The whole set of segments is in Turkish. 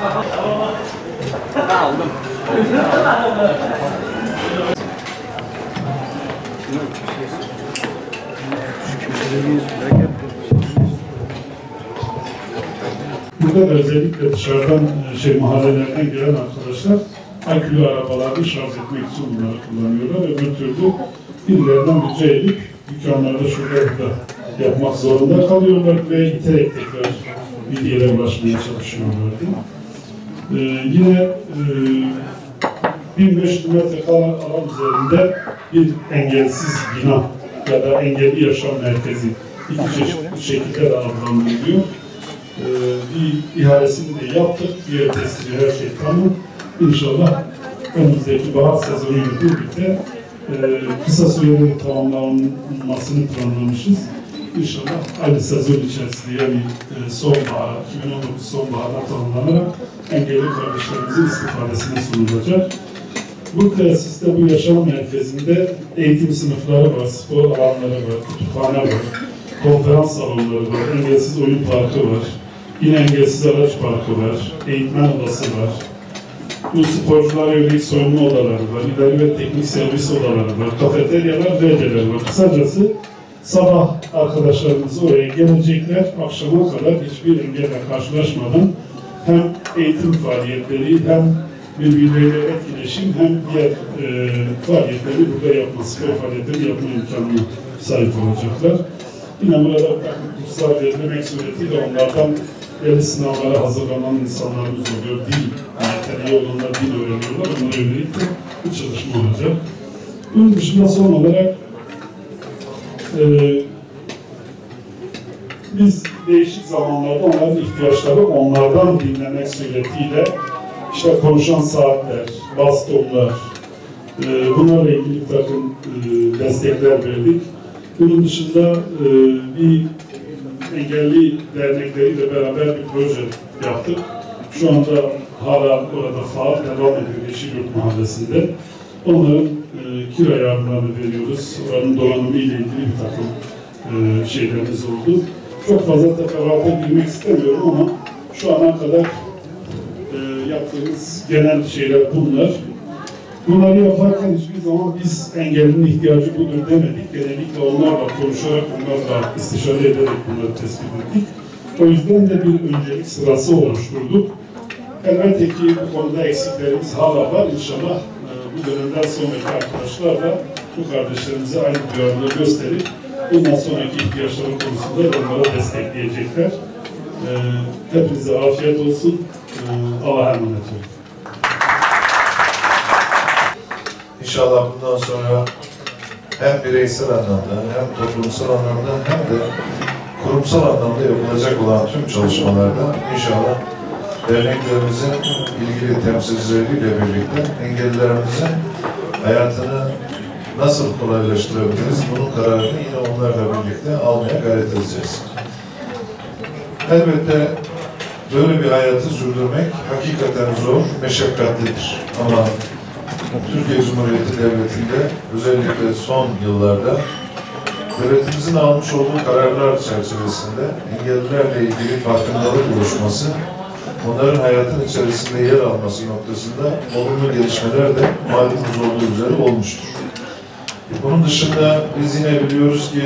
Aldım. Burada da özellikle dışarıdan mahallelerden gelen arkadaşlar akülü arabalarını şarj etmek için bunları kullanıyorlar. Öbür türlü birilerinden bütçe edip dükkanlarda şurada yapmak zorunda kalıyorlar ve iterek tekrar bir yere ulaşmaya çalışıyorlardı. Yine 1500 metrekare alan üzerinde bir engelsiz bina ya da engelli yaşam merkezi iki çeşitli şekilde de adlandırılıyor. Bir ihalesini de yaptık, diğer testleri her şey tamam. İnşallah önümüzdeki bahar sezonuyla birlikte kısa sürede tamamlanmasını planlamışız. İnşallah aynı sezon içerisinde yani sonbahar, 2019 sonbaharda tamamlanarak engelli kardeşlerimizin istifadesine sunulacak. Bu tesiste, bu yaşam merkezinde eğitim sınıfları var, spor alanları var, kütüphane var, konferans salonları var, engelsiz oyun parkı var, yine engelsiz araç parkı var, eğitmen odası var. Bu sporculara yönelik soyunma odaları var, ileri ve teknik servis odaları var, kafeteryalar, RC'ler var. Kısacası sabah arkadaşlarımız oraya gelecekler, akşama kadar hiçbir engelle karşılaşmadan hem eğitim faaliyetleri hem birbirleriyle etkileşim hem diğer faaliyetleri burada yapma, spor faaliyetleri yapma imkanına sahip olacaklar. Yine burada kurslar verilemek suretiyle onlardan belli sınavlara hazırlanan insanlarımız oluyor. Dil yeteneği olanlar dil öğreniyorlar. Onlara yönelik de bir çalışma olacak. Bunun dışında son olarak biz değişik zamanlarda onların ihtiyaçları onlardan dinlemek suretiyle işte konuşan saatler, bastonlar, bunlarla ilgili bir takım destekler verdik. Bunun dışında bir engelli dernekleriyle beraber bir proje yaptık. Şu anda hala orada faal devam ediyor Yeşilyurt Mahallesi'nde. Onların kira yardımlarını veriyoruz. Oranın donanımı ile ilgili bir takım şeylerimiz oldu. Çok fazla teferruata girmek istemiyorum ama şu ana kadar yaptığımız genel şeyler bunlar. Bunları yaparken hiçbir zaman biz engellinin ihtiyacı budur demedik. Genellikle onlarla konuşarak, onlarla istişare ederek bunları tespit ettik. O yüzden de bir öncelik sırası oluşturduk. Elbette ki bu konuda eksiklerimiz hala var. İnşallah bu dönemden sonraki arkadaşlarla bu kardeşlerimize aynı duyarlılığı gösterip bundan sonraki ihtiyaçları konusunda onlara destekleyecekler. Hepinize afiyet olsun. Allah'a emanet olun. İnşallah bundan sonra hem bireysel anlamda hem toplumsal anlamda hem de kurumsal anlamda yapılacak olan tüm çalışmalarda inşallah derneklerimizin ilgili temsilcileriyle birlikte engellilerimizin hayatını nasıl kolaylaştırabiliriz bunun kararını yine onlarla birlikte almaya gayret edeceğiz. Elbette böyle bir hayatı sürdürmek hakikaten zor, meşakkatlidir. Ama Türkiye Cumhuriyeti Devleti'nde özellikle son yıllarda devletimizin almış olduğu kararlar çerçevesinde engellilerle ilgili farkındalık oluşması, onların hayatın içerisinde yer alması noktasında olumlu gelişmeler de malumunuz olduğu üzere olmuştur. Bunun dışında biz yine biliyoruz ki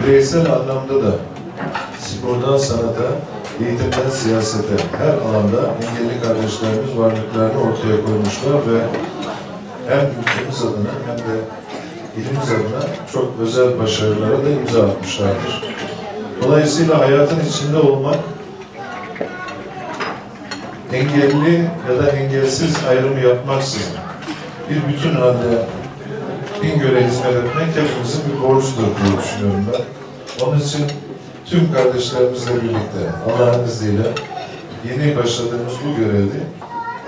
bireysel anlamda da spordan sanata, eğitimden siyasete her alanda engelli kardeşlerimiz varlıklarını ortaya koymuşlar ve hem ülkemiz adına hem de ilimiz adına çok özel başarılara da imza atmışlardır. Dolayısıyla hayatın içinde olmak, engelli ya da engelsiz ayrımı yapmaksızın bir bütün halde Bingöl'e hizmet etmek hepimizin bir borcudur diye düşünüyorum ben. Onun için tüm kardeşlerimizle birlikte Allah'ın izniyle yeni başladığımız bu görevde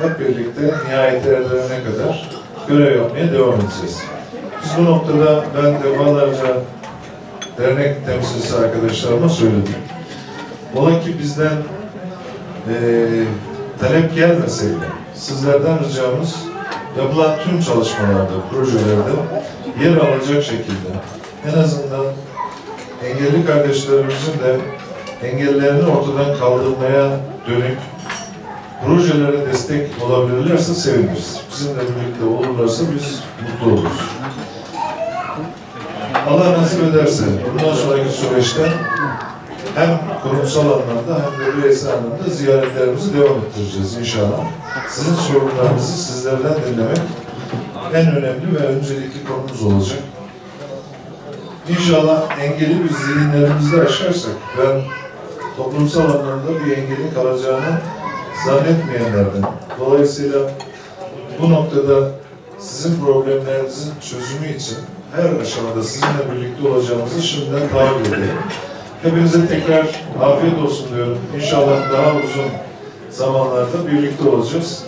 hep birlikte nihayete erdirene kadar görev yapmaya devam edeceğiz. Biz bu noktada ben defalarca dernek temsilcisi arkadaşlarıma söyledim. Ola ki bizden talep gelmeseydi, sizlerden ricamız yapılan tüm çalışmalarda, projelerde yer alacak şekilde en azından engelli kardeşlerimizin de engellerini ortadan kaldırmaya dönük projelere destek olabilirlerse seviniriz. Bizimle birlikte olurlarsa biz mutlu oluruz. Allah nasip ederse bundan sonraki süreçte hem kurumsal anlamda hem de bireysel anlamda ziyaretlerimizi devam ettireceğiz inşallah. Sizin sorunlarınızı sizlerden dinlemek en önemli ve öncelikli konumuz olacak. İnşallah engeli bir zihinlerimizde aşarsak, ben toplumsal anlamda bir engelin kalacağını zannetmeyenlerden. Dolayısıyla bu noktada sizin problemlerinizin çözümü için her aşamada sizinle birlikte olacağımızı şimdiden taahhüt edelim. Hepinize tekrar afiyet olsun diyorum. İnşallah daha uzun zamanlarda birlikte olacağız.